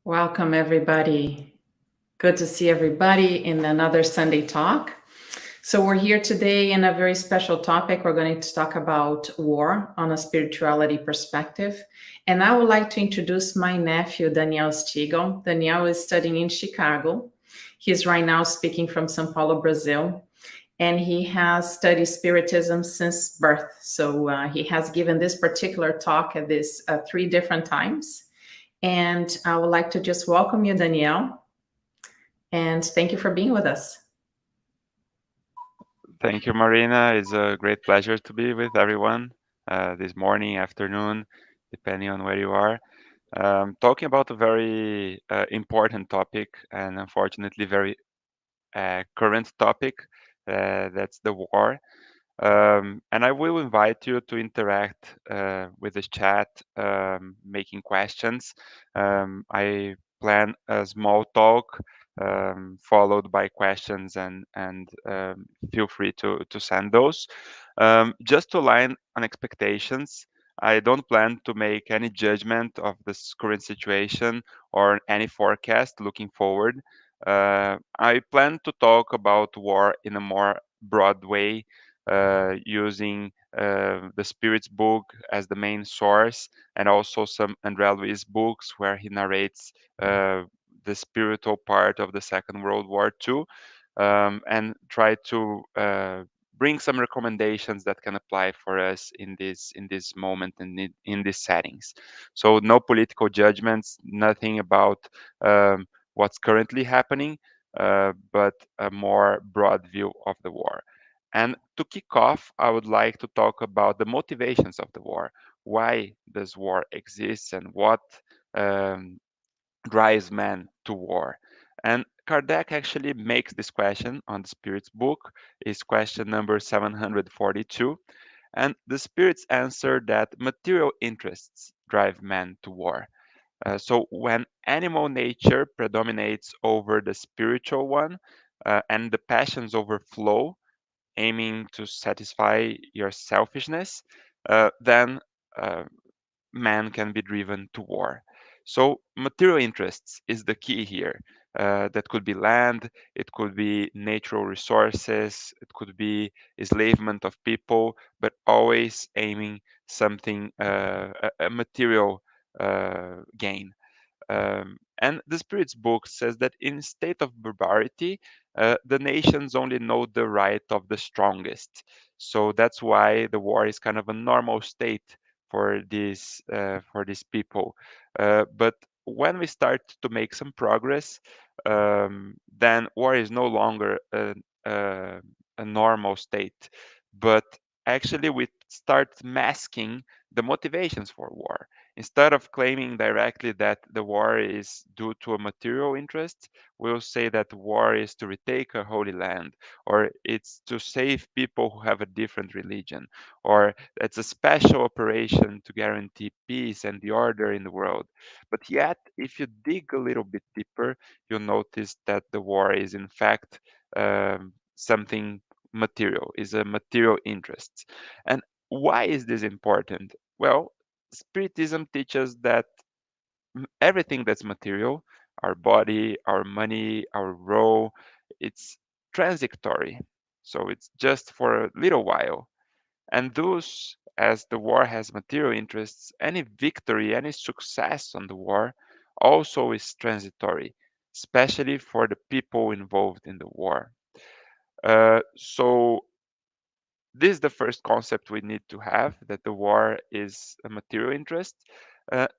Welcome, everybody. Good to see everybody in another Sunday talk. So, we're here today in a very special topic. We're going to talk about war on a spirituality perspective. And I would like to introduce my nephew, Danel Steagal. Daniel is studying in Chicago. He's right now speaking from Sao Paulo, Brazil. And he has studied Spiritism since birth. So, he has given this particular talk at this three different times. And I would like to just welcome you, Danielle, and thank you for being with us. Thank you, Marina. It's a great pleasure to be with everyone this morning, afternoon, depending on where you are. Talking about a very important topic and unfortunately very current topic. That's the war. And I will invite you to interact with the chat, making questions. I plan a small talk followed by questions, and feel free to send those. Just to align on expectations, I don't plan to make any judgment of this current situation or any forecast looking forward. I plan to talk about war in a more broad way, using the Spirit's book as the main source, and also some André Luiz books where he narrates the spiritual part of the Second World War too, and try to bring some recommendations that can apply for us in this moment and in these settings. So no political judgments, nothing about what's currently happening, but a more broad view of the war. And to kick off, I would like to talk about the motivations of the war. Why does war exist, and what um, drives man to war? And Kardec actually makes this question on the Spirit's book, is question number 742. And the Spirits answer that material interests drive man to war. So when animal nature predominates over the spiritual one, and the passions overflow, aiming to satisfy your selfishness, then uh, man can be driven to war. So material interests is the key here. That could be land, it could be natural resources, it could be enslavement of people, but always aiming something, a material gain. And the Spirit's book says that in state of barbarity, the nations only know the right of the strongest. So that's why the war is kind of a normal state for these people. But when we start to make some progress, then war is no longer a, a normal state, but actually we start masking the motivations for war. Instead of claiming directly that the war is due to a material interest, we'll say that war is to retake a holy land, or it's to save people who have a different religion, or it's a special operation to guarantee peace and the order in the world. But yet, if you dig a little bit deeper, you'll notice that the war is in fact something material, is a material interest. And why is this important? Well, Spiritism teaches that everything that's material, our body, our money, our role, it's transitory. So it's just for a little while. And thus, as the war has material interests, any victory, any success on the war also is transitory, especially for the people involved in the war. So this is the first concept we need to have, that the war is a material interest.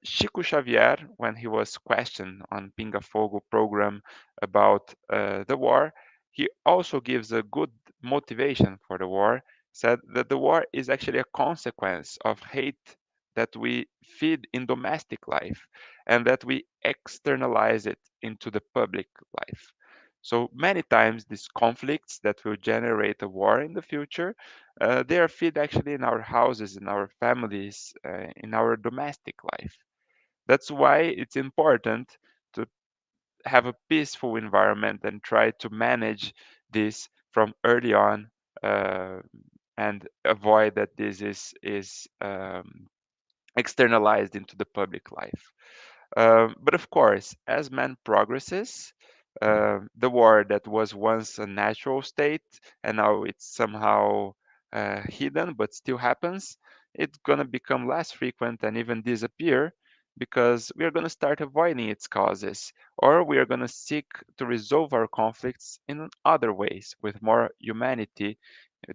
Chico Xavier, when he was questioned on Pinga Fogo program about the war, he also gives a good motivation for the war, said that the war is actually a consequence of hate that we feed in domestic life and that we externalize it into the public life. So many times these conflicts that will generate a war in the future, they are feed actually in our houses, in our families, in our domestic life. That's why it's important to have a peaceful environment and try to manage this from early on, uh, and avoid that this is externalized into the public life. But of course, as man progresses, the war that was once a natural state and now it's somehow hidden but still happens, it's going to become less frequent and even disappear because we are going to start avoiding its causes, or we are going to seek to resolve our conflicts in other ways with more humanity,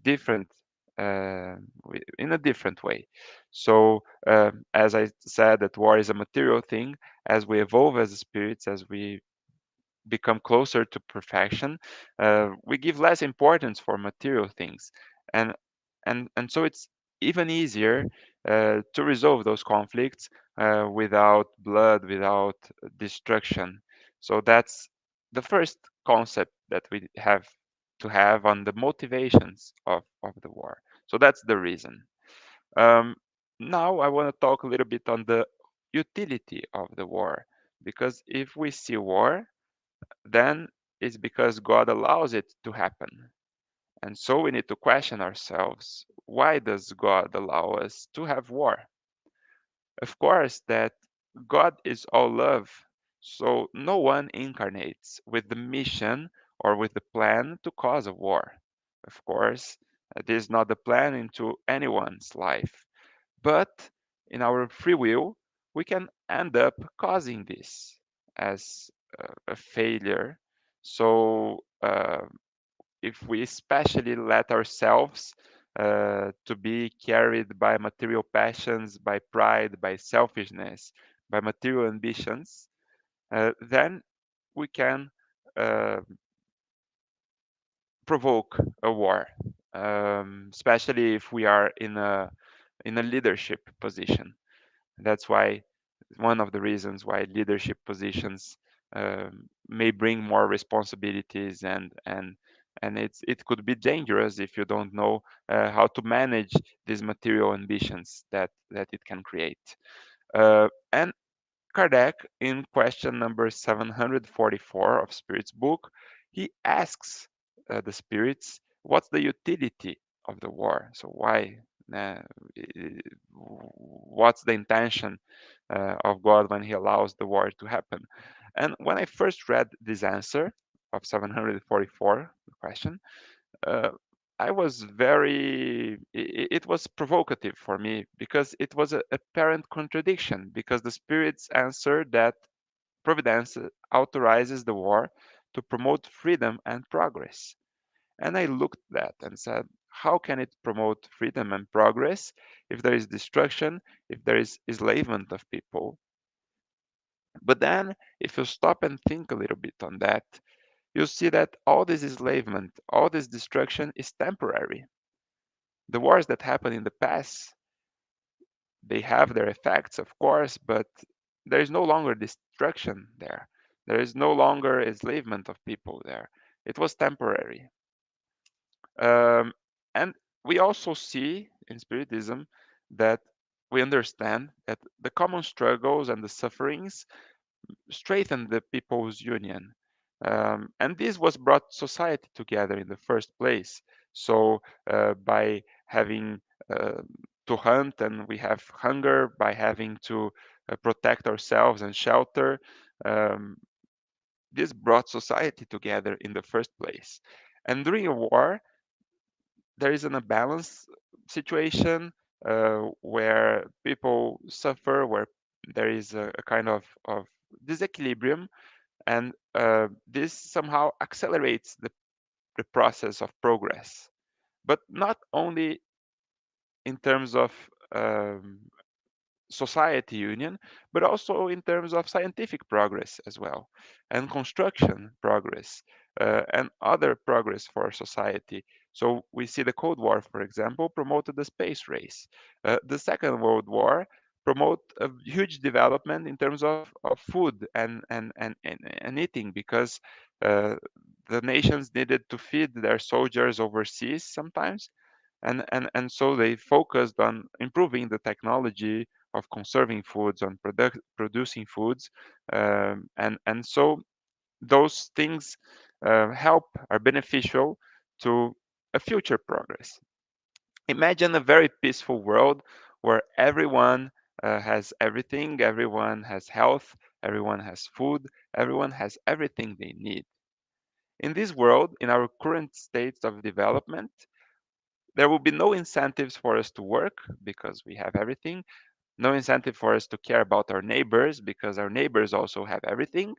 different. In a different way. So, as I said, that war is a material thing. As we evolve as spirits, as we become closer to perfection, we give less importance for material things, and and so it's even easier to resolve those conflicts without blood, without destruction. So that's the first concept that we have to have on the motivations of the war. So that's the reason. Um, Now I want to talk a little bit on the utility of the war, because if we see war, then it's because God allows it to happen. And so we need to question ourselves, why does God allow us to have war? Of course, that God is all love, so no one incarnates with the mission or with the plan to cause a war. Of course, this is not the plan into anyone's life. But in our free will, we can end up causing this as a failure. So, if we especially let ourselves to be carried by material passions, by pride, by selfishness, by material ambitions, then we can uh, provoke a war, especially if we are in a leadership position. That's why one of the reasons why leadership positions may bring more responsibilities, and it could be dangerous if you don't know how to manage these material ambitions that it can create. And Kardec, in question number 744 of Spirit's book, he asks the spirits, what's the utility of the war? So why? Uh, what's the intention of God when He allows the war to happen? And when I first read this answer of 744, the question, uh, I was it was provocative for me because it was a apparent contradiction, because the spirits answered that Providence authorizes the war to promote freedom and progress. And I looked at that and said, how can it promote freedom and progress if there is destruction, if there is enslavement of people? But then, if you stop and think a little bit on that, you'll see that all this enslavement, all this destruction is temporary. The wars that happened in the past, they have their effects, of course, but there is no longer destruction there. There is no longer enslavement of people there. It was temporary. Um, and we also see in Spiritism that we understand that the common struggles and the sufferings strengthen the people's union. And this was brought society together in the first place. So by having uh, to hunt and we have hunger, by having to protect ourselves and shelter, um, this brought society together in the first place. And during a war, there is an imbalance situation where people suffer, where there is a kind of disequilibrium, and this somehow accelerates the process of progress, but not only in terms of um, society union, but also in terms of scientific progress as well, and construction progress, and other progress for society. So we see the Cold War, for example, promoted the space race. The Second World War promote a huge development in terms of food and eating, because uh, the nations needed to feed their soldiers overseas sometimes, and so they focused on improving the technology of conserving foods, on producing foods, and so those things help are beneficial to a future progress. Imagine a very peaceful world where everyone has everything, everyone has health, everyone has food, everyone has everything they need. In this world, in our current state of development, there will be no incentives for us to work because we have everything, no incentive for us to care about our neighbors because our neighbors also have everything.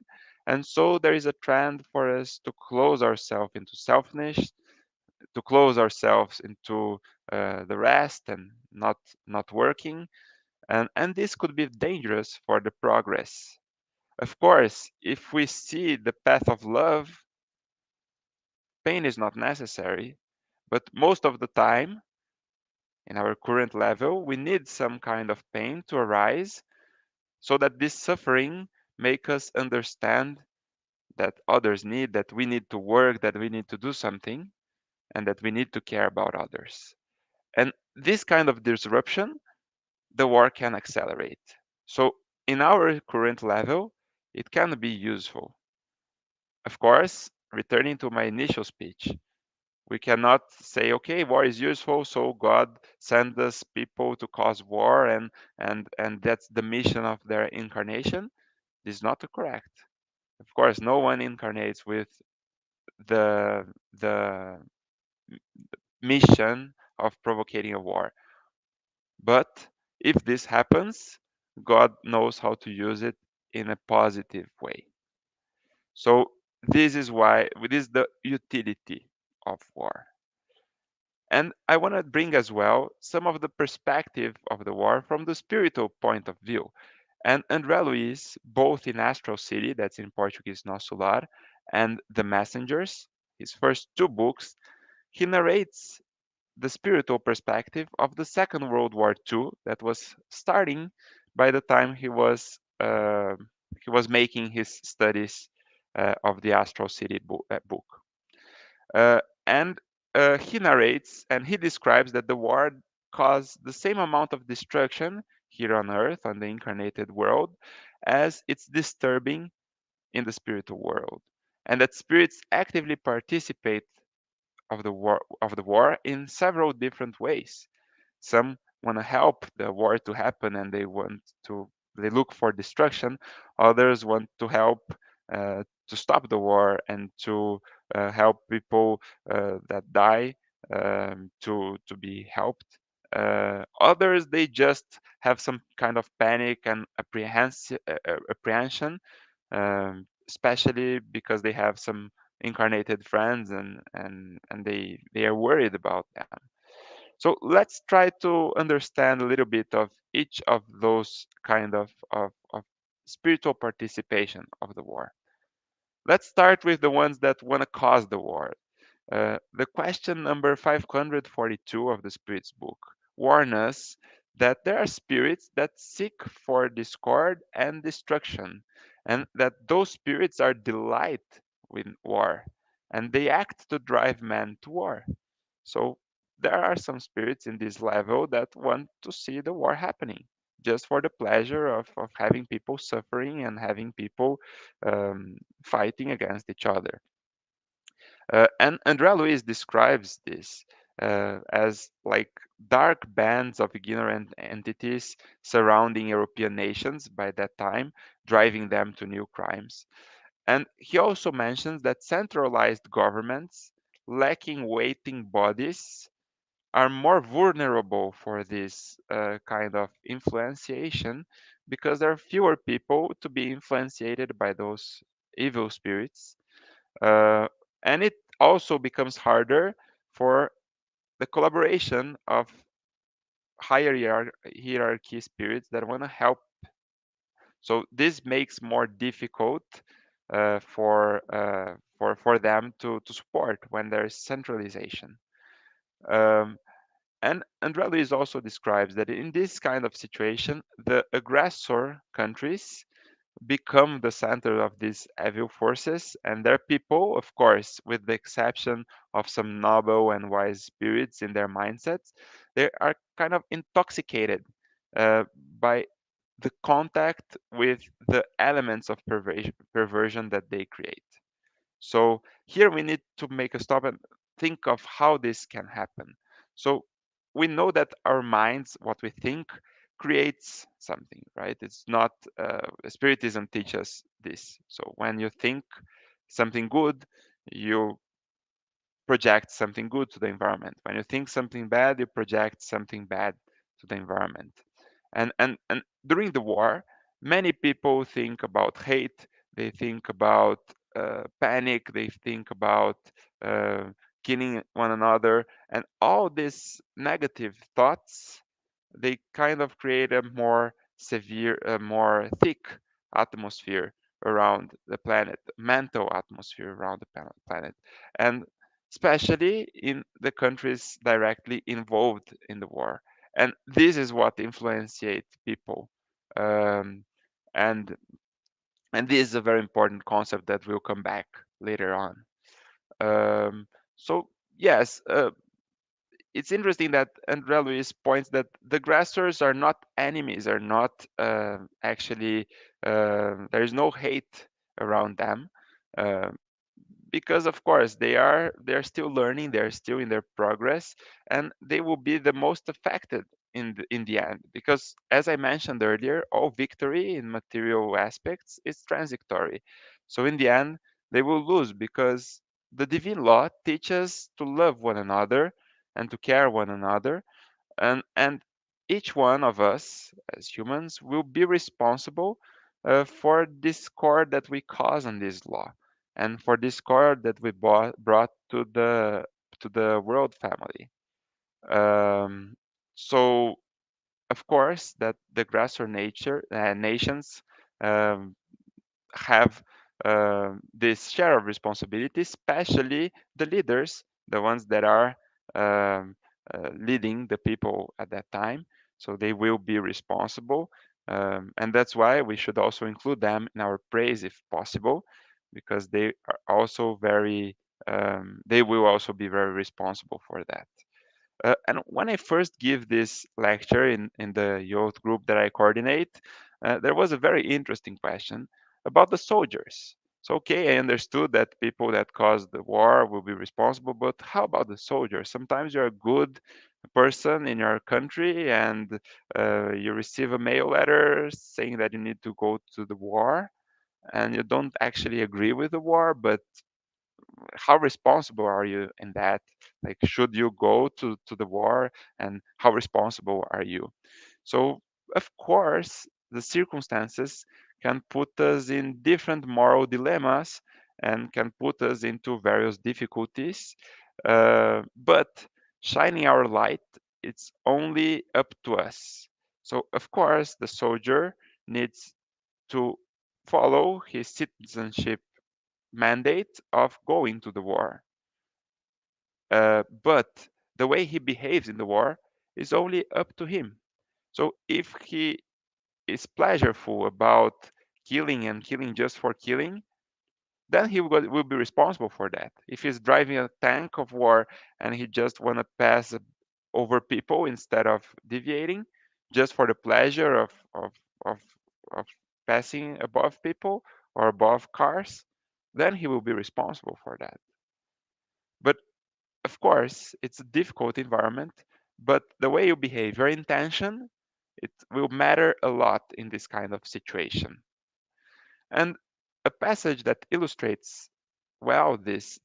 And so there is a trend for us to close ourselves into selfishness, to close ourselves into the rest and not working. And this could be dangerous for the progress. Of course, if we see the path of love, pain is not necessary, but most of the time, in our current level, we need some kind of pain to arise so that this suffering make us understand that others need, that we need to work, that we need to do something, and that we need to care about others. And this kind of disruption, the war can accelerate. So in our current level, it can be useful. Of course, returning to my initial speech, we cannot say, okay, war is useful, so God send us people to cause war, and that's the mission of their incarnation. This is not correct. Of course, no one incarnates with the mission of provoking a war. But if this happens, God knows how to use it in a positive way. So this is the utility of war. And I want to bring as well some of the perspective of the war from the spiritual point of view. And André Luiz, both in Astral City, that's in Portuguese Nosso Lar, and The Messengers, his first two books, he narrates the spiritual perspective of the Second World War II that was starting by the time he was making his studies of the Astral City book. Uh, and he narrates and he describes that the war caused the same amount of destruction here on Earth, on the incarnated world, as it's disturbing in the spiritual world, and that spirits actively participate of the war in several different ways. Some want to help the war to happen and they look for destruction. Others want to help to stop the war and to help people that die to be helped. Others they just have some kind of panic and apprehension, especially because they have some incarnated friends and they are worried about them. So let's try to understand a little bit of each of those kind of spiritual participation of the war. Let's start with the ones that want to cause the war. The question number 542 of the Spirit's book warns us that there are spirits that seek for discord and destruction, and that those spirits are delight with war, and they act to drive man to war. So there are some spirits in this level that want to see the war happening just for the pleasure of having people suffering and having people fighting against each other. And Andrea Luiz describes this as like dark bands of ignorant entities surrounding European nations by that time, driving them to new crimes. And he also mentions that centralized governments lacking waiting bodies are more vulnerable for this kind of influenciation because there are fewer people to be influenciated by those evil spirits. uh, and it also becomes harder for the collaboration of higher hierarchy spirits that want to help. So this makes more difficult for them to support when there is centralization. Um, and André also describes that in this kind of situation, the aggressor countries become the center of these evil forces, and their people, of course, with the exception of some noble and wise spirits in their mindsets, they are kind of intoxicated by the contact with the elements of perversion that they create. So here we need to make a stop and think of how this can happen. So we know that our minds, what we think, creates something, right? It's not spiritism teaches this. So when you think something good, you project something good to the environment. When you think something bad, you project something bad to the environment. And during the war, many people think about hate. They think about panic. They think about uh, killing one another, and all these negative thoughts, they kind of create a more severe, a more thick atmosphere around the planet, mental atmosphere around the planet, and especially in the countries directly involved in the war. And this is what influenciates people. Um, and and this is a very important concept that will come back later on. Um, so yes, it's interesting that Andrea Luis points that the aggressors are not enemies, are not actually there is no hate around them. Uh, because of course they're still learning, they're still in their progress, and they will be the most affected in the end, because as I mentioned earlier, all victory in material aspects is transitory. So in the end they will lose, because the divine law teaches to love one another and to care one another, and each one of us as humans will be responsible for discord that we cause on this law, and for discord that we brought to the world family. um, so of course that the aggressor nature nations um, have this share of responsibility, especially the leaders, the ones that are um, leading the people at that time. So they will be responsible. And that's why we should also include them in our praise if possible, because they are also they will also be very responsible for that. And when I first give this lecture in the youth group that I coordinate, there was a very interesting question about the soldiers. So, okay, I understood that people that caused the war will be responsible, but how about the soldiers? Sometimes you're a good person in your country and you receive a mail letter saying that you need to go to the war, and you don't actually agree with the war, but how responsible are you in that? Like, should you go to the war, and how responsible are you? So of course the circumstances can put us in different moral dilemmas and can put us into various difficulties, but shining our light, it's only up to us. So of course the soldier needs to follow his citizenship mandate of going to the war. But the way he behaves in the war is only up to him. So if he is pleasureful about killing and killing just for killing, then will be responsible for that. If he's driving a tank of war and he just want to pass over people instead of deviating, just for the pleasure of, of passing above people or above cars, then he will be responsible for that. But of course, it's a difficult environment, but the way you behave, your intention, it will matter a lot in this kind of situation. And a passage that illustrates well this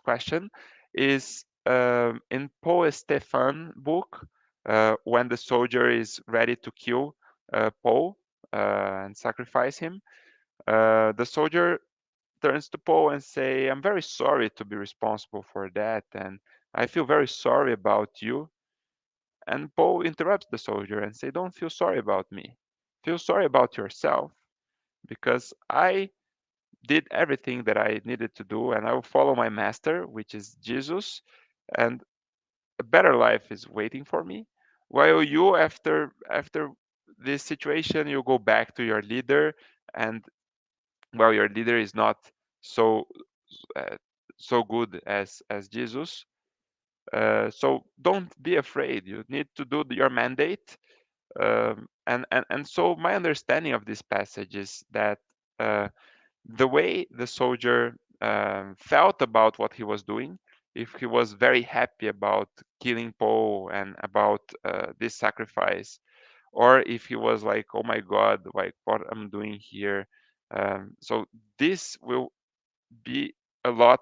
question is in Paul Stephan book, when the soldier is ready to kill Paul and sacrifice him. The soldier turns to Paul and say, "I'm very sorry to be responsible for that, and I feel very sorry about you." And Paul interrupts the soldier and say, "Don't feel sorry about me. Feel sorry about yourself, because I did everything that I needed to do, and I will follow my master, which is Jesus, and a better life is waiting for me. While you, after this situation, you go back to your leader, and well, your leader is not so uh, so good as Jesus. So don't be afraid. You need to do your mandate." And so my understanding of this passage is that the way the soldier felt about what he was doing, if he was very happy about killing Paul and about this sacrifice, or if he was like, oh my God, like what I'm doing here. So this will be a lot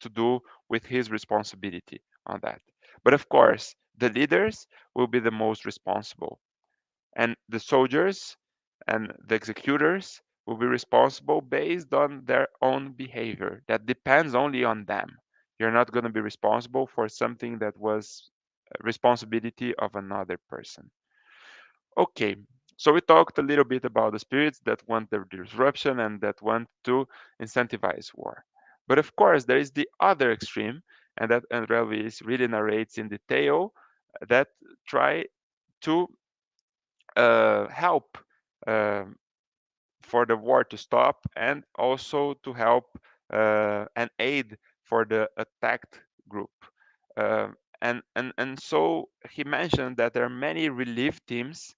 to do with his responsibility on that. But of course, the leaders will be the most responsible, and the soldiers and the executors will be responsible based on their own behavior. That depends only on them. You're not going to be responsible for something that was responsibility of another person. Okay, so we talked a little bit about the spirits that want the disruption and that want to incentivize war. But of course, there is the other extreme, and that André Luiz really narrates in detail, that try to help um, for the war to stop, and also to help and aid for the attacked group. And so he mentioned that there are many relief teams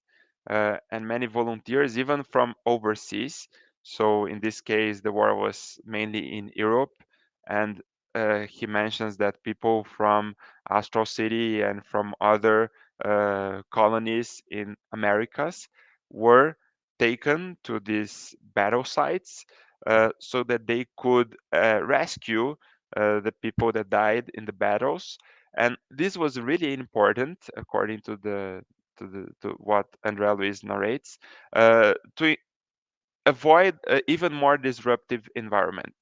and many volunteers, even from overseas. So in this case, the war was mainly in Europe, and he mentions that people from Astral City and from other colonies in Americas were taken to these battle sites so that they could rescue the people that died in the battles. And this was really important, according to to what André Luiz narrates, to avoid even more disruptive environment.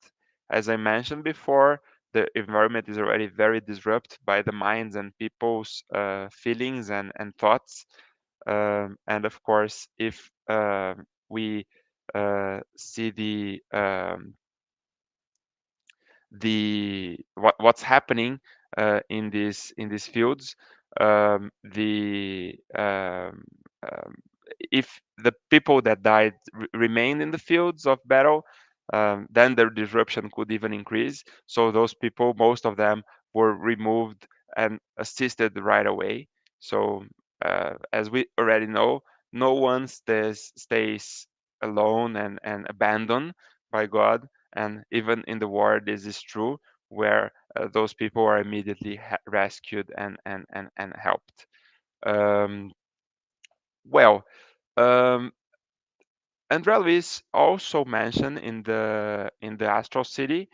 As I mentioned before, the environment is already very disrupted by the minds and people's feelings and thoughts. And of course, if we see what's happening in these fields, the um, if the people that died remain in the fields of battle, then the disruption could even increase. So those people, most of them, were removed and assisted right away. So as we already know, no one stays alone and abandoned by God. And even in the war, this is true, where those people are immediately rescued and helped. Um, well, um, André Luiz also mentioned in the Astral City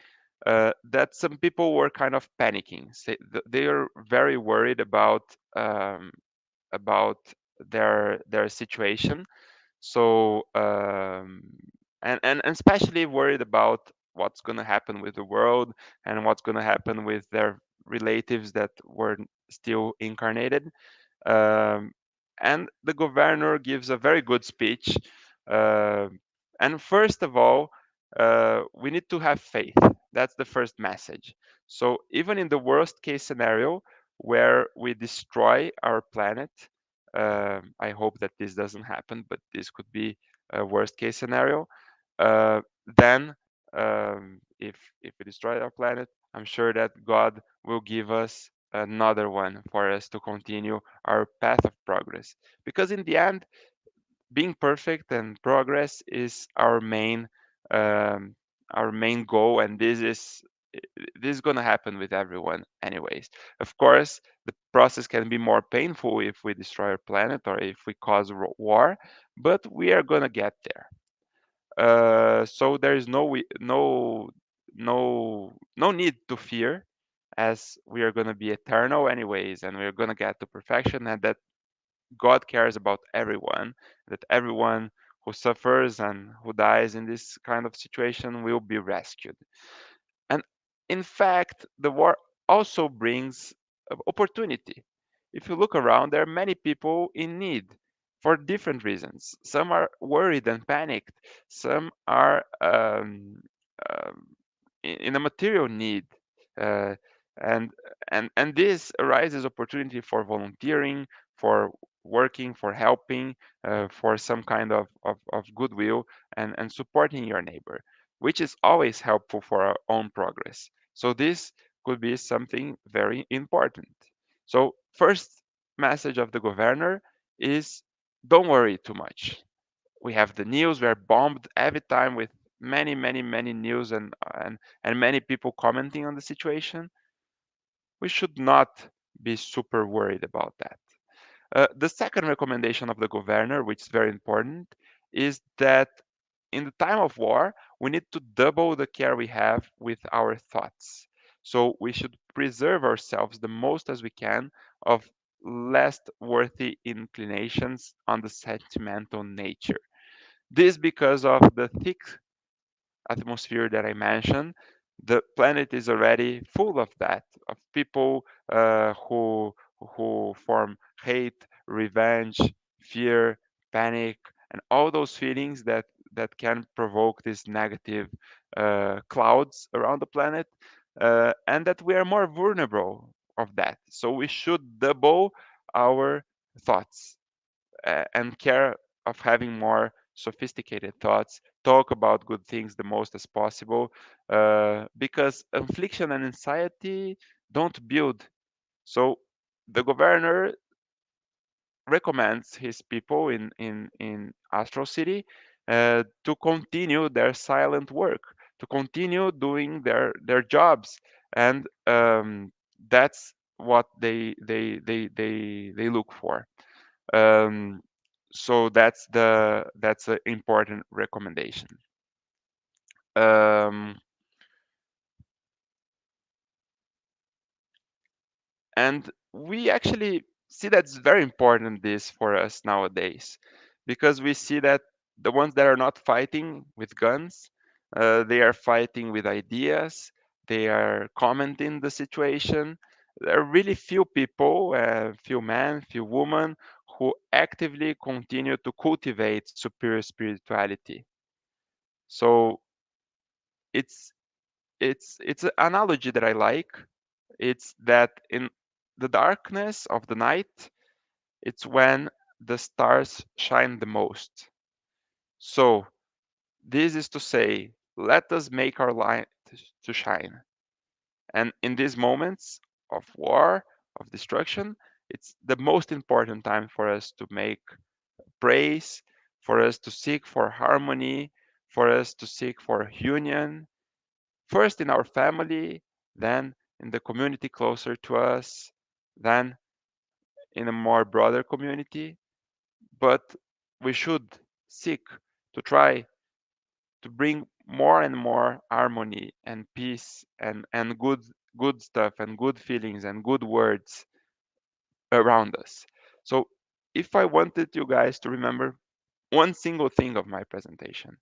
that some people were kind of panicking. They are very worried about their situation. So and especially worried about what's going to happen with the world and what's going to happen with their relatives that were still incarnated. um, and the governor gives a very good speech. Uh, and first of all, we need to have faith. That's the first message. So even in the worst case scenario, where we destroy our planet, I hope that this doesn't happen, but this could be a worst case scenario. Uh, then, if we destroy our planet, I'm sure that God will give us another one for us to continue our path of progress. Because in the end, being perfect and progress is um, our main goal, and this is going to happen with everyone anyways. Of course, the process can be more painful if we destroy our planet or if we cause war, but we are going to get there. So there is no need to fear, as we are going to be eternal anyways, and we are going to get to perfection, and that God cares about everyone, that everyone who suffers and who dies in this kind of situation will be rescued. And in fact, the war also brings opportunity. If you look around, there are many people in need for different reasons. Some are worried and panicked. Some are um, in a material need, uh, and and this arises opportunity for volunteering, for working, for helping, for some kind of goodwill and supporting your neighbor, which is always helpful for our own progress. So this could be something very important. So first message of the governor is, don't worry too much. We have the news, we are bombed every time with many news and many people commenting on the situation. we should not be super worried about that. The second recommendation of the governor, which is very important, is that in the time of war, we need to double the care we have with our thoughts. So we should preserve ourselves the most as we can of less worthy inclinations on the sentimental nature. This because of the thick atmosphere that I mentioned, the planet is already full of that, of people who form hate, revenge, fear, panic, and all those feelings that can provoke these negative clouds around the planet, and that we are more vulnerable of that. So we should double our thoughts and care of having more sophisticated thoughts, talk about good things the most as possible, because affliction and anxiety don't build. So the governor recommends his people in Astral City to continue their silent work, to continue doing their jobs, and that's what they look for. Um, so that's an important recommendation. Um, and we actually see that's very important this for us nowadays, because we see that the ones that are not fighting with guns, they are fighting with ideas. They are commenting the situation. There are really few people, few men, few women who actively continue to cultivate superior spirituality. So it's it's an analogy that I like. It's that in the darkness of the night, it's when the stars shine the most. So this is to say, let us make our light to shine. And in these moments of war, of destruction, it's the most important time for us to make praise, for us to seek for harmony, for us to seek for union, first in our family, then in the community closer to us, then in a more broader community. But we should seek to try to bring more and more harmony and peace and good stuff and good feelings and good words around us. So if I wanted you guys to remember one single thing of my presentation,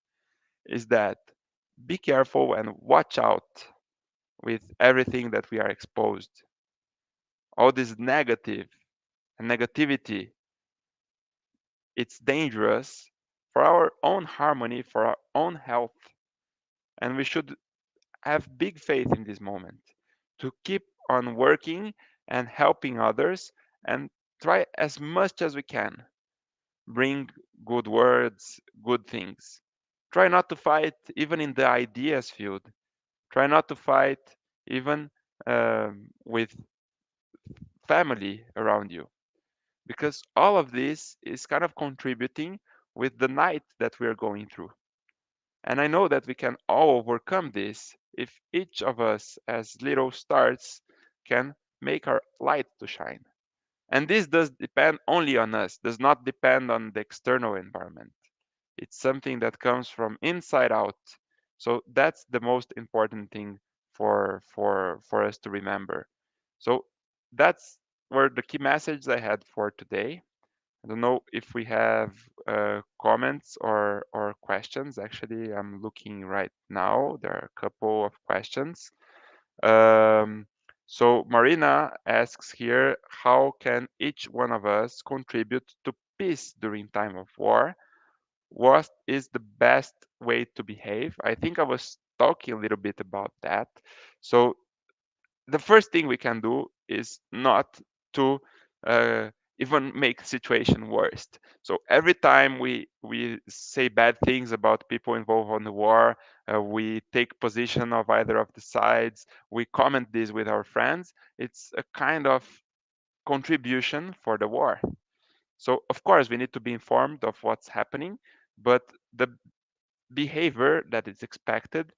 is that be careful and watch out with everything that we are exposed. All this negative and negativity, it's dangerous for our own harmony, for our own health, and we should have big faith in this moment to keep on working and helping others, and try as much as we can bring good words, good things. Try not to fight even in the ideas field. Try not to fight even with family around you, because all of this is kind of contributing with the night that we are going through. And I know that we can all overcome this if each of us, as little stars, can make our light to shine. And this does depend only on us, does not depend on the external environment. It's something that comes from inside out. So that's the most important thing for us to remember. So that's were the key messages I had for today. I don't know if we have comments or questions. Actually, I'm looking right now. There are a couple of questions. Um, so Marina asks here, how can each one of us contribute to peace during time of war? What is the best way to behave? I think I was talking a little bit about that. So the first thing we can do is not to uh, even make the situation worse. So every time we say bad things about people involved on the war, we take position of either of the sides, we comment this with our friends, it's a kind of contribution for the war. So of course we need to be informed of what's happening, but the behavior that is expected,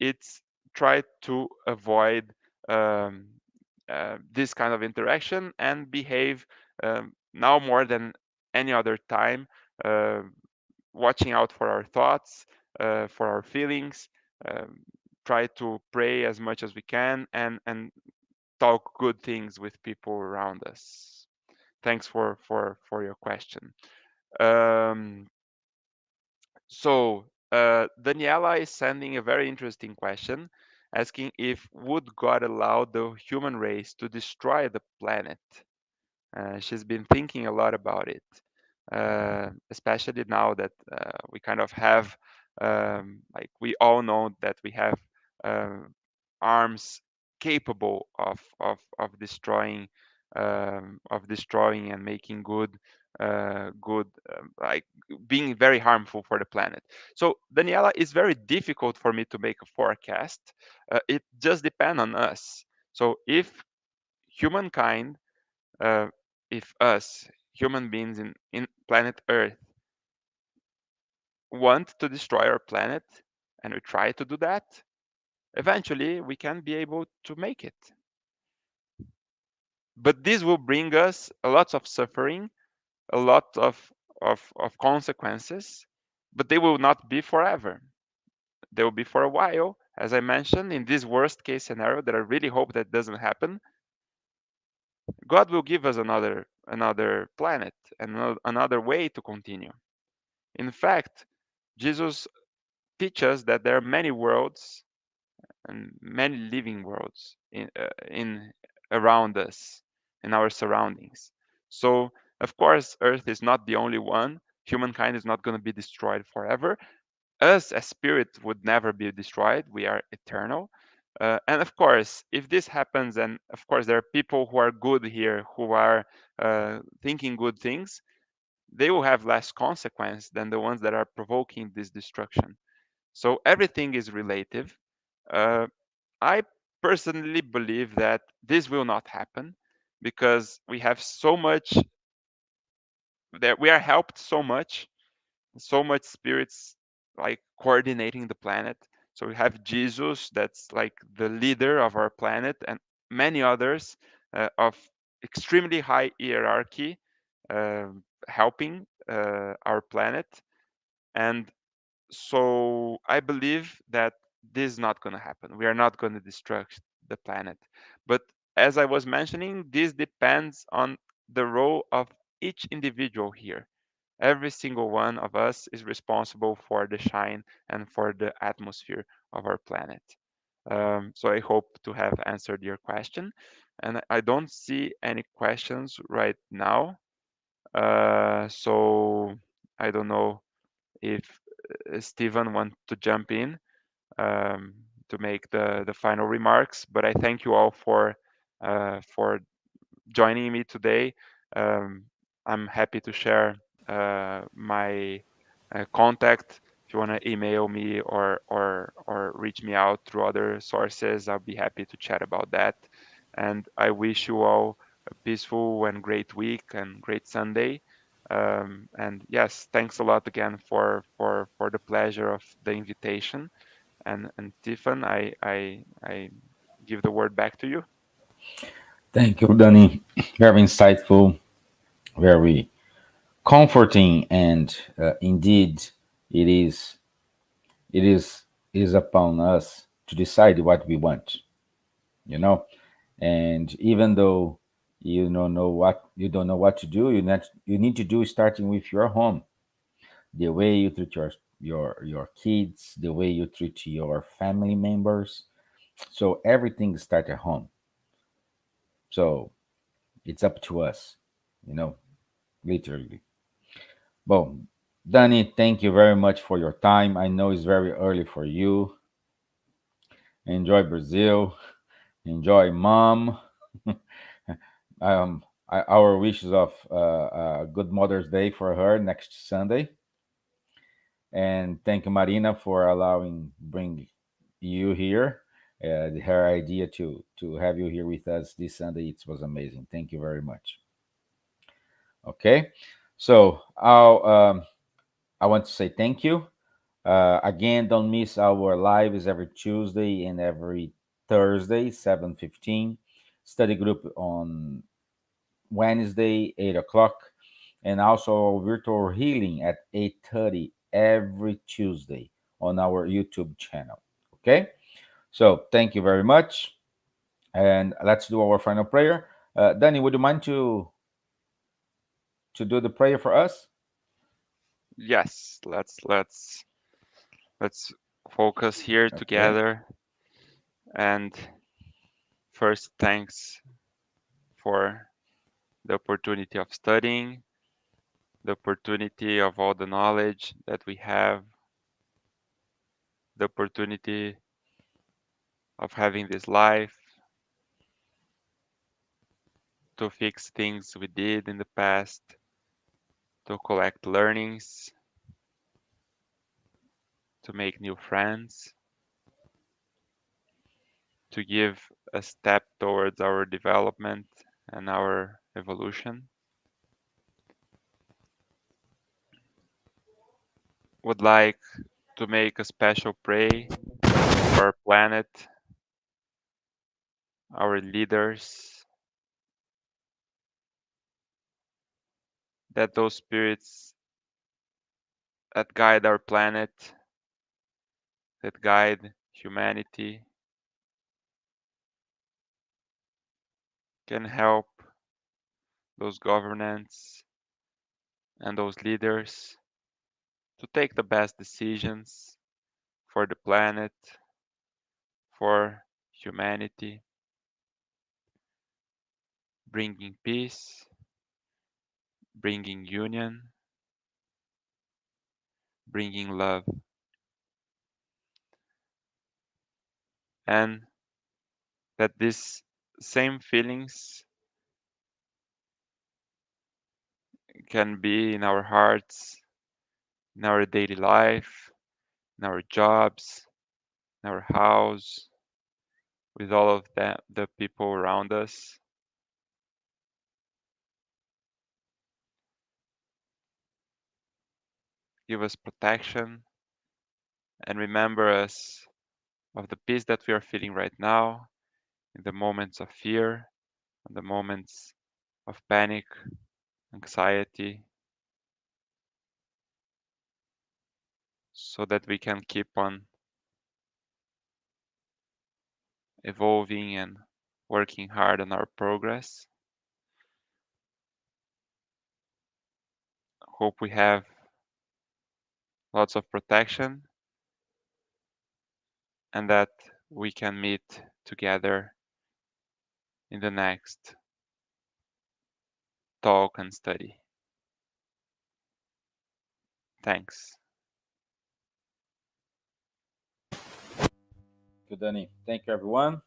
it's try to avoid um, this kind of interaction and behave now more than any other time, uh, watching out for our thoughts, for our feelings, um, try to pray as much as we can, and talk good things with people around us. Thanks for your question. Um, Daniela is sending a very interesting question, asking if would God allow the human race to destroy the planet? She's been thinking a lot about it, especially now that we kind of have, like we all know that we have uh, arms capable of destroying and making good, like being very harmful for the planet. So Daniela, it's very difficult for me to make a forecast. It just depends on us. So humankind uh, if us human beings in planet Earth want to destroy our planet and we try to do that, eventually we can be able to make it. But this will bring us a lot of suffering, a lot of consequences, but they will not be forever. They will be for a while. As I mentioned, in this worst case scenario that I really hope that doesn't happen, God will give us another planet and another way to continue. In fact, Jesus teaches that there are many worlds and many living worlds in around us, in our surroundings. So, of course, Earth is not the only one. Humankind is not going to be destroyed forever. Us as spirit would never be destroyed. We are eternal. And of course, if this happens, and of course there are people who are good here, who are thinking good things, they will have less consequence than the ones that are provoking this destruction. So everything is relative. Uh, I personally believe that this will not happen because we have so much that we are helped so much spirits like coordinating the planet. So we have Jesus, that's like the leader of our planet, and many others of extremely high hierarchy uh, helping our planet. And so I believe that this is not going to happen. We are not going to destroy the planet. But as I was mentioning, this depends on the role of each individual here. Every single one of us is responsible for the shine and for the atmosphere of our planet. So I hope to have answered your question. And I don't see any questions right now. So I don't know if Stephen wants to jump in um, to make the final remarks. But I thank you all for joining me today. Um, I'm happy to share my contact. If you want to email me or reach me out through other sources, I'll be happy to chat about that. And I wish you all a peaceful and great week and great Sunday. And yes, thanks a lot again for the pleasure of the invitation. And Stephen, I give the word back to you. Thank you, Danny. Very insightful, very comforting, and indeed, it is it is it is upon us to decide what we want. You know, and even though you don't know what to do, you need to do starting with your home, the way you treat your kids, the way you treat your family members. So everything starts at home. So it's up to us, you know, literally. Well, Danny, thank you very much for your time. I know it's very early for you. Enjoy Brazil. Enjoy mom. Our wishes of good Mother's Day for her next Sunday. And thank you, Marina, for allowing bring you here. Her idea to have you here with us this Sunday, it was amazing. Thank you very much. Okay, so I want to say thank you. Again, don't miss our lives every Tuesday and every Thursday, 7:15. study group on Wednesday, 8 o'clock, and also virtual healing at 8:30 every Tuesday on our YouTube channel. Okay, so thank you very much, and let's do our final prayer. Danny, would you mind to do the prayer for us? Yes, let's focus here Okay. together. And first, thanks for the opportunity of studying, the opportunity of all the knowledge that we have, the opportunity of having this life to fix things we did in the past, to collect learnings, to make new friends, to give a step towards our development and our evolution. Would like to make a special prayer for our planet, our leaders, that those spirits that guide our planet, that guide humanity, can help those governments and those leaders to take the best decisions for the planet, for humanity, bringing peace, bringing union, bringing love. And that these same feelings can be in our hearts, in our daily life, in our jobs, in our house, with all of the people around us. Give us protection and remember us of the peace that we are feeling right now, in the moments of fear, in the moments of panic, anxiety, so that we can keep on evolving and working hard on our progress. Hope we have lots of protection and that we can meet together in the next talk and study. Thanks. Good, Danny. Thank you, everyone.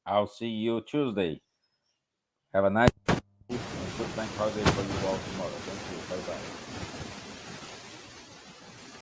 I'll see you Tuesday. Have a nice and good bank holiday for you all tomorrow. Thank you. Bye bye.